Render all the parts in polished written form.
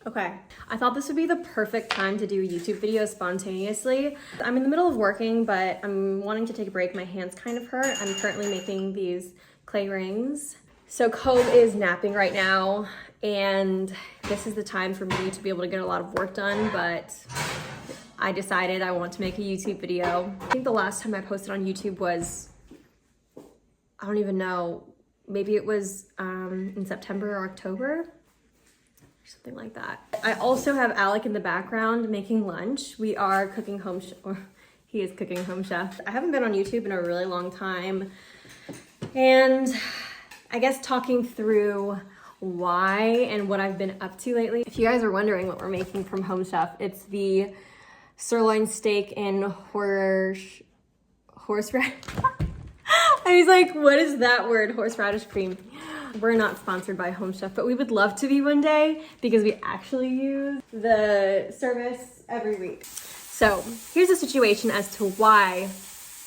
Okay, I thought this would be the perfect time to do a YouTube video spontaneously. I'm in the middle of working, but I'm wanting to take a break. My hands kind of hurt. I'm currently making these clay rings. So Cove is napping right now, and this is the time for me to be able to get a lot of work done, but I decided I want to make a YouTube video. I think the last time I posted on YouTube was, I don't even know, maybe it was in September or October, something like that. I also have Alec in the background making lunch. We are cooking home, or he is cooking home chef. I haven't been on YouTube in a really long time, and I guess talking through why and what I've been up to lately. If you guys are wondering what we're making from Home Chef, it's the sirloin steak and horseradish. I was like, what is that word? Horseradish cream. We're not sponsored by Home Chef, but we would love to be one day because we actually use the service every week. So here's the situation as to why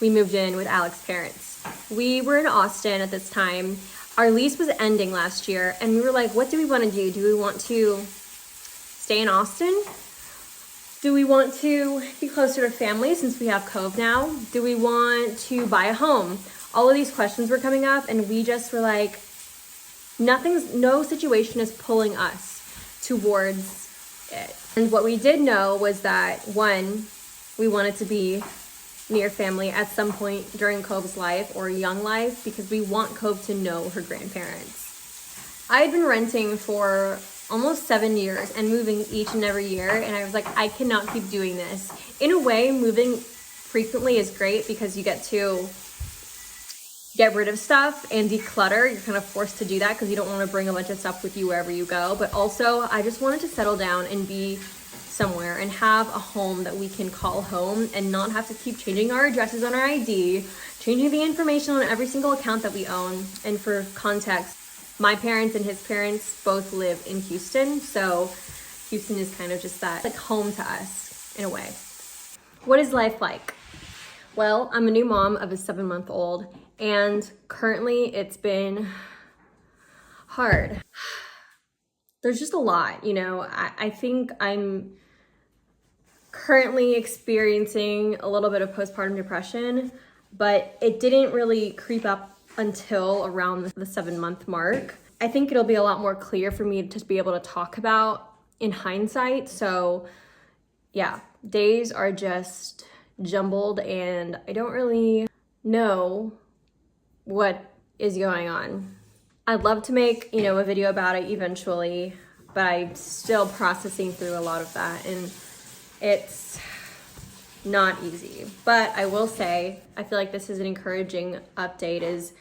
we moved in with Alec's parents. We were in Austin at this time. Our lease was ending last year, and we were like, what do we want to do? Do we want to stay in Austin? Do we want to be closer to family since we have Cove now? Do we want to buy a home? All of these questions were coming up, and we just were like, no situation is pulling us towards it. And what we did know was that, one, we wanted to be near family at some point during Cove's life or young life because we want Cove to know her grandparents. I had been renting for almost 7 years and moving each and every year, and I was like, I cannot keep doing this. In a way, moving frequently is great because you get to get rid of stuff and declutter. You're kind of forced to do that because you don't want to bring a bunch of stuff with you wherever you go. But also, I just wanted to settle down and be somewhere and have a home that we can call home and not have to keep changing our addresses on our ID, changing the information on every single account that we own. And for context, my parents and his parents both live in Houston, so Houston is kind of just that, like, home to us in a way. What is life like? Well, I'm a new mom of a 7-month-old, and currently it's been hard. There's just a lot, you know. I think I'm currently experiencing a little bit of postpartum depression, but it didn't really creep up until around the 7-month mark. I think it'll be a lot more clear for me to be able to talk about in hindsight. So yeah, days are just jumbled and I don't really know what is going on. I'd love to make, a video about it eventually, but I'm still processing through a lot of that, and it's not easy. But I will say, I feel like this is an encouraging update, is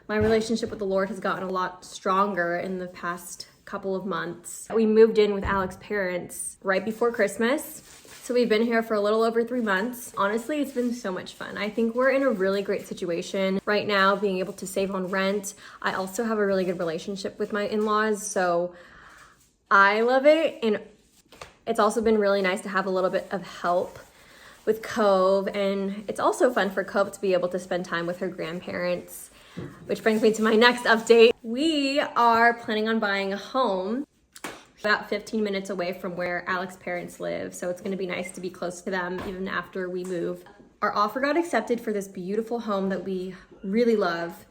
my relationship with the Lord has gotten a lot stronger in the past couple of months. We moved in with Alec's parents right before Christmas. So we've been here for a little over 3 months. Honestly, it's been so much fun. I think we're in a really great situation right now, being able to save on rent. I also have a really good relationship with my in-laws, so I love it. And it's also been really nice to have a little bit of help with Cove. And it's also fun for Cove to be able to spend time with her grandparents, which brings me to my next update. We are planning on buying a home about 15 minutes away from where Alec's parents live. So it's gonna be nice to be close to them even after we move. Our offer got accepted for this beautiful home that we really love,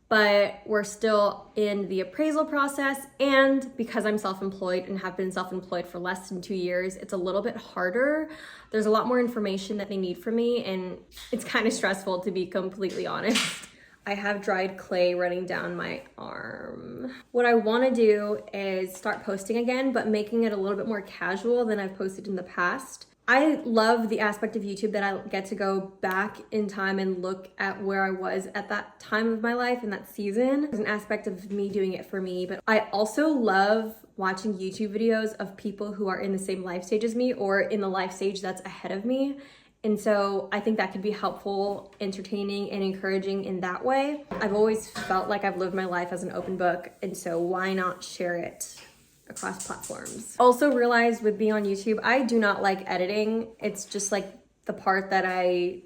but we're still in the appraisal process. And because I'm self-employed and have been self-employed for less than 2 years, it's a little bit harder. There's a lot more information that they need from me, and it's kind of stressful, to be completely honest. I have dried clay running down my arm. What I want to do is start posting again, but making it a little bit more casual than I've posted in the past. I love the aspect of YouTube that I get to go back in time and look at where I was at that time of my life and that season. There's an aspect of me doing it for me, but I also love watching YouTube videos of people who are in the same life stage as me or in the life stage that's ahead of me. And so I think that could be helpful, entertaining, and encouraging in that way. I've always felt like I've lived my life as an open book, and so why not share it across platforms? Also realized with being on YouTube, I do not like editing. It's just like the part that I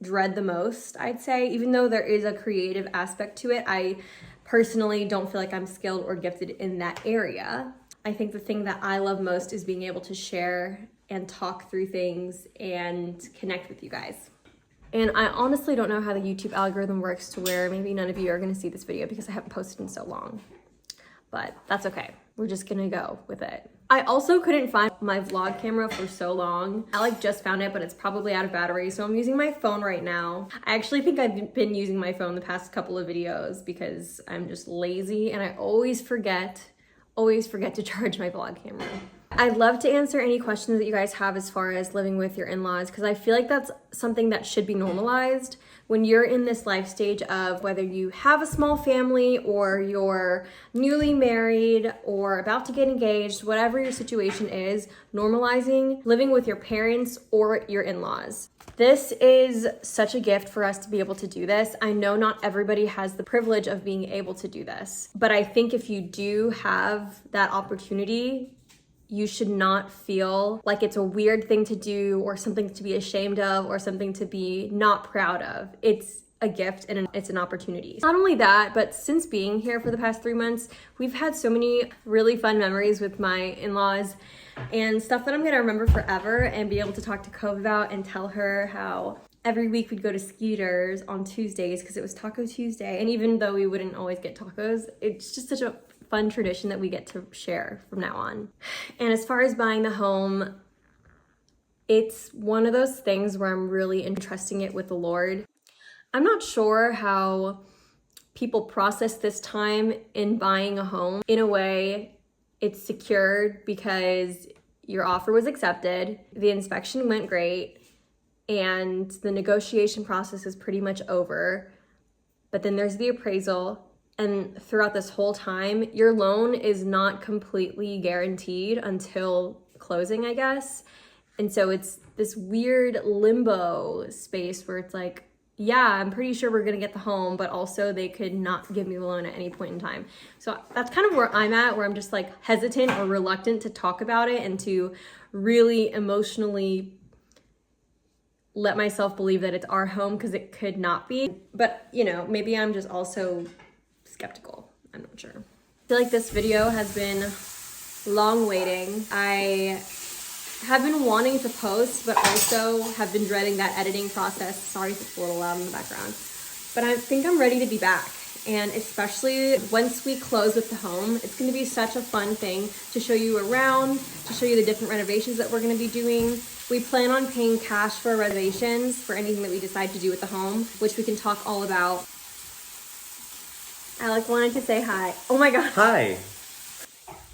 dread the most, I'd say. Even though there is a creative aspect to it, I personally don't feel like I'm skilled or gifted in that area. I think the thing that I love most is being able to share and talk through things and connect with you guys. And I honestly don't know how the YouTube algorithm works to where maybe none of you are gonna see this video because I haven't posted in so long. But that's okay. We're just gonna go with it. I also couldn't find my vlog camera for so long. I just found it, but it's probably out of battery, so I'm using my phone right now. I actually think I've been using my phone the past couple of videos because I'm just lazy and I always forget to charge my vlog camera. I'd love to answer any questions that you guys have as far as living with your in-laws, because I feel like that's something that should be normalized when you're in this life stage of whether you have a small family or you're newly married or about to get engaged, whatever your situation is, normalizing living with your parents or your in-laws. This is such a gift for us to be able to do this. I know not everybody has the privilege of being able to do this, but I think if you do have that opportunity, you should not feel like it's a weird thing to do or something to be ashamed of or something to be not proud of. It's a gift and it's an opportunity. Not only that, but since being here for the past 3 months, we've had so many really fun memories with my in-laws and stuff that I'm gonna remember forever and be able to talk to Cove about and tell her how every week we'd go to Skeeter's on Tuesdays because it was Taco Tuesday. And even though we wouldn't always get tacos, it's just such a fun tradition that we get to share from now on. And as far as buying the home, it's one of those things where I'm really entrusting it with the Lord. I'm not sure how people process this time in buying a home. In a way, it's secured because your offer was accepted, the inspection went great, and the negotiation process is pretty much over. But then there's the appraisal. And throughout this whole time, your loan is not completely guaranteed until closing, I guess. And so it's this weird limbo space where it's like, yeah, I'm pretty sure we're gonna get the home, but also they could not give me the loan at any point in time. So that's kind of where I'm at, where I'm just like hesitant or reluctant to talk about it and to really emotionally let myself believe that it's our home because it could not be. But you know, maybe I'm just also skeptical. I'm not sure. I feel like this video has been long waiting. I have been wanting to post, but also have been dreading that editing process. Sorry if it's a little loud in the background. But I think I'm ready to be back. And especially once we close with the home, it's gonna be such a fun thing to show you around, to show you the different renovations that we're gonna be doing. We plan on paying cash for renovations for anything that we decide to do with the home, which we can talk all about. Alec wanted to say hi. Oh my God. Hi.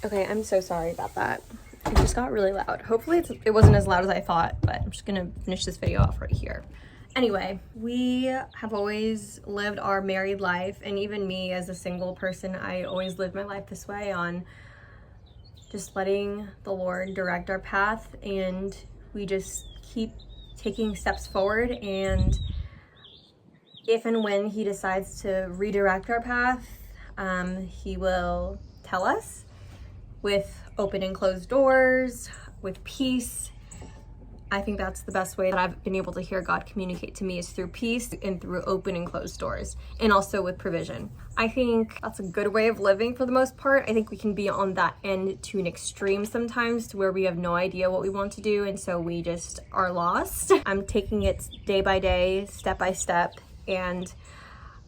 Okay, I'm so sorry about that. It just got really loud. Hopefully it wasn't as loud as I thought, but I'm just gonna finish this video off right here. Anyway, we have always lived our married life, and even me as a single person, I always lived my life this way, on just letting the Lord direct our path, and we just keep taking steps forward, and if and when he decides to redirect our path, he will tell us with open and closed doors, with peace. I think that's the best way that I've been able to hear God communicate to me, is through peace and through open and closed doors, and also with provision. I think that's a good way of living for the most part. I think we can be on that end to an extreme sometimes, to where we have no idea what we want to do, and so we just are lost. I'm taking it day by day, step by step, and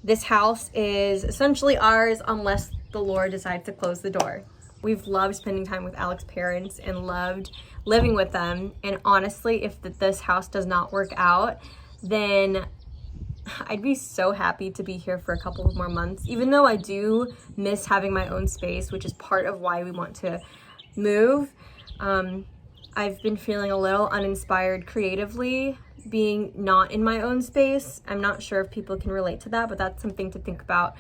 this house is essentially ours unless the Lord decides to close the door. We've loved spending time with Alec's parents and loved living with them. And honestly, if this house does not work out, then I'd be so happy to be here for a couple of more months, even though I do miss having my own space, which is part of why we want to move. I've been feeling a little uninspired creatively, being not in my own space. I'm not sure if people can relate to that, but that's something to think about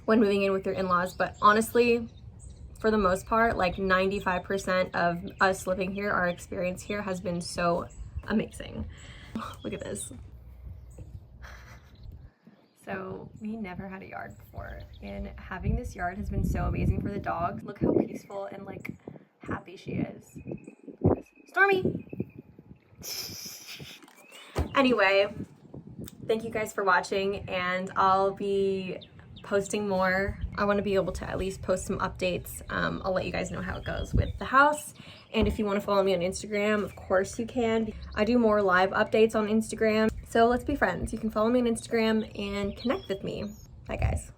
when moving in with your in-laws. But honestly, for the most part, like 95% of us living here, our experience here has been so amazing. Look at this. So we never had a yard before, and having this yard has been so amazing for the dogs. Look how peaceful and like happy she is. Stormy! Anyway, thank you guys for watching, and I'll be posting more I want to be able to at least post some updates. I'll let you guys know how it goes with the house. And if you want to follow me on Instagram, of course you can. I do more live updates on Instagram. So let's be friends. You can follow me on Instagram and connect with me. Bye guys.